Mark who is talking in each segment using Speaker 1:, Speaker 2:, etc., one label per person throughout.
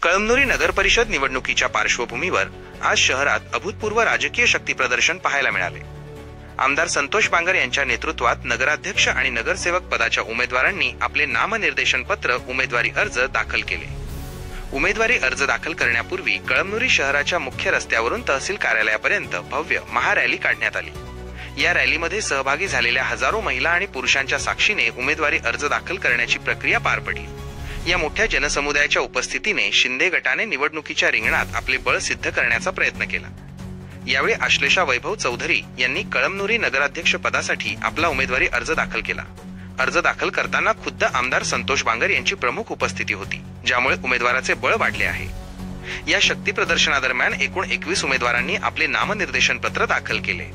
Speaker 1: कळमनुरी नगर परिषद निवडणुकीच्या पार्श्वभूमीवर आज शहरात अभूतपूर्व राजकीय शक्ती प्रदर्शन पाहायला मिळाले। आमदार संतोष बांगर यांच्या नेतृत्वात नगराध्यक्ष आणि नगरसेवक पदाच्या उमेदवारांनी आपले नामनिर्देशन पत्र उमेदवारी अर्ज दाखल केले। उमेदवारी अर्ज दाखल करण्यापूर्वी कळमनुरी शहराच्या मुख्य रस्त्यावरून तहसील कार्यालयापर्यंत भव्य महारॅली काढण्यात आली। या रॅलीमध्ये सहभागी झालेल्या हजारो महिला आणि पुरुषांच्या साक्षीने उमेदवारी अर्ज दाखल करण्याची प्रक्रिया पार पडली। या मोठ्या जनसमुदायाच्या उपस्थितीने शिंदे गटाने निवडणुकीच्या रिंगणात आपले बळ सिद्ध करण्याचा प्रयत्न केला। यावेळी आश्लेषा वैभव चौधरी यांनी कळमनुरी नगराध्यक्ष पदासाठी आपला उमेदवारी अर्ज दाखल केला। अर्ज दाखल करताना खुद्द आमदार संतोष बांगर यांची प्रमुख उपस्थिती होती, ज्यामुळे उमेदवाराचे बळ वाढले आहे। या शक्ती प्रदर्शनादरम्यान एकूण 21 उमेदवारांनी आपले नामनिर्देशन पत्र दाखल केले।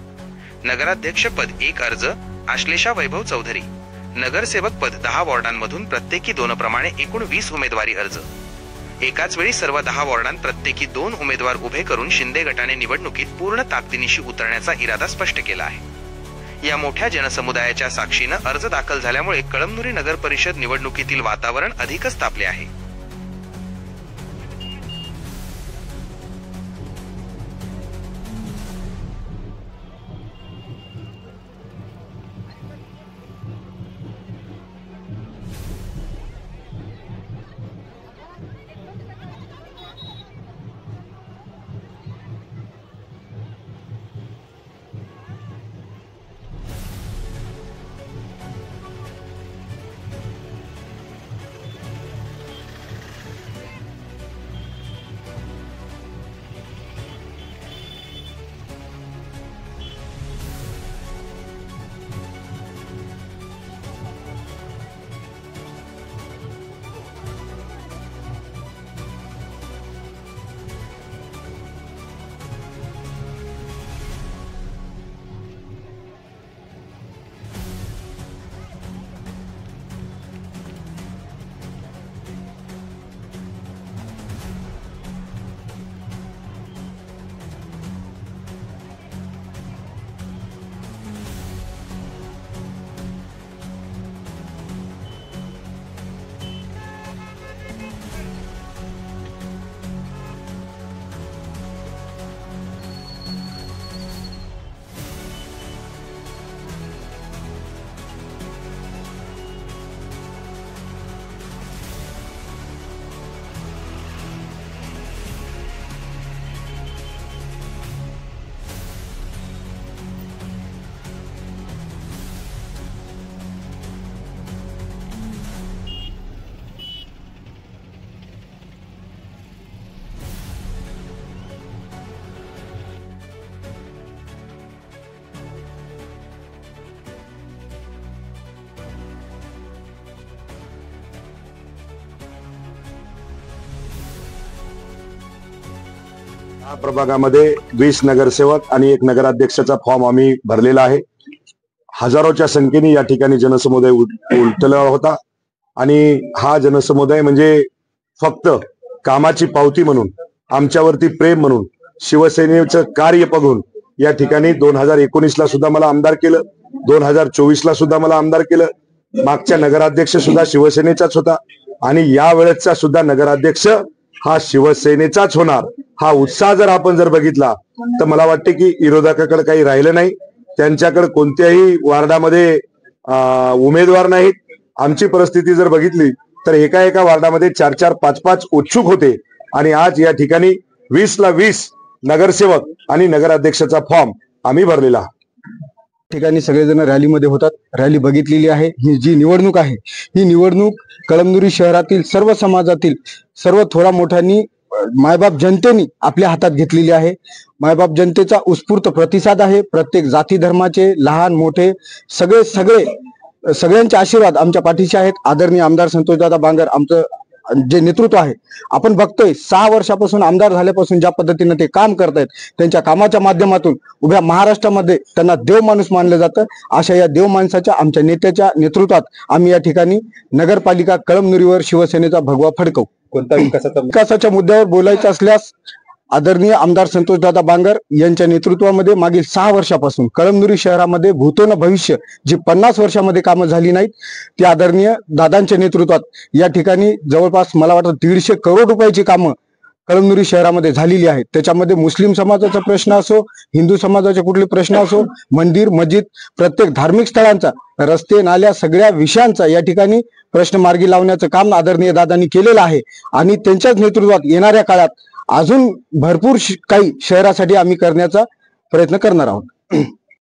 Speaker 1: नगराध्यक्ष पद 1 अर्ज आश्लेषा वैभव चौधरी, नगरसेवक पद 10 वॉर्डांमधून प्रत्येकी 2 प्रमाणे एकूण 20 उमेदवारी अर्ज। एकाच वेळी सर्व 10 वॉर्डांत प्रत्येकी 2 उमेदवार उभे करून शिंदे गटाने निवडणुकीत पूर्ण ताकदीनिशी उतरण्याचा इरादा स्पष्ट केला आहे। या मोठ्या जनसमुदायाच्या साक्षीनं अर्ज दाखल झाल्यामुळे कळमनुरी नगर परिषद निवडणुकीतील वातावरण अधिकच तापले आहे।
Speaker 2: या प्रभागामध्ये 20 नगरसेवक आणि 1 नगराध्यक्षाचा फॉर्म आम्ही भरलेला आहे। हजारोच्या संख्येने या ठिकाणी जनसमुदाय उलटला होता आणि हा जनसमुदाय म्हणजे फक्त कामाची पावती म्हणून, आमच्यावरती प्रेम म्हणून, शिवसेनेचं कार्य बघून या ठिकाणी 2019 ला सुद्धा मला आमदार केलं, 2024 ला सुद्धा मला आमदार केलं। मागच्या नगराध्यक्ष सुद्धा शिवसेनेचाच होता आणि या वेळेचा सुद्धा नगराध्यक्ष हा शिवसेनेचाच होणार। हा उत्साह जर बघितला तर मला वाटते की विरोधकाकडे काही राहिलं नाही, त्यांच्याकडे कोणत्याही वार्डामध्ये उमेदवार नाहीत। आमची परिस्थिती जर बघितली तर एका वार्डामध्ये 4-4, 5-5 उत्सुक होते आणि आज या ठिकाणी 20 ला 20 नगरसेवक आणि नगराध्यक्षाचा फॉर्म आम्ही भरलेला।
Speaker 3: ठिकाणी सगळेजण रॅलीमध्ये होतात, रॅली बघितलेली आहे। ही जी निवडणूक आहे ही निवडणूक कळमनुरी शहरातील सर्व समाजातील सर्व थोडा मोठ्यांनी मायबाप जनतेने आपल्या हातात घेतलेली आहे। मायबाप जनतेचा उत्स्फूर्त प्रतिसाद आहे। प्रत्येक जाती धर्माचे लहान मोठे सगळ्यांचे आशीर्वाद आमच्या पाठीशी आहेत। आदरणीय आमदार संतोषदादा बांगर आमचं जे नेतृत्व आहे, आपण बघतोय 6 वर्षापासून आमदार झाल्यापासून ज्या पद्धतीने ते काम करतायत, त्यांच्या कामाच्या माध्यमातून उभ्या महाराष्ट्रामध्ये त्यांना देव माणूस मानलं जातं। अशा या देव माणसाच्या आमच्या नेत्याच्या नेतृत्वात आम्ही या ठिकाणी नगरपालिका कळमनुरीवर शिवसेनेचा भगवा फडकवू।
Speaker 2: कोणता विकासाच्या
Speaker 3: मुद्द्यावर बोलायचं असल्यास आदरणीय आमदार संतोषदादा बांगर यांच्या नेतृत्वामध्ये मागील 6 वर्षापासून कळमनुरी शहरामध्ये भूतो न भविष्य जी 50 वर्षामध्ये कामं झाली नाहीत ती आदरणीय दादांच्या नेतृत्वात या ठिकाणी जवळपास मला वाटतं 150 करोड रुपयाची कामं कळमनुरी शहरामध्ये झालेली आहेत. त्याच्यामध्ये मुस्लिम समाजाचा प्रश्न असो, हिंदू समाजाचे कुठले प्रश्न असो, मंदिर मस्जिद प्रत्येक धार्मिक स्थळांचा, रस्ते नाल्या सगळ्या विषयांचा या ठिकाणी प्रश्न मार्गी लावण्याचं काम आदरणीय दादांनी केलेलं आहे. आणि त्यांच्याच नेतृत्वात येणाऱ्या काळात अजून भरपूर काही शहरासाठी आम्ही करण्याचा प्रयत्न करणार आहोत.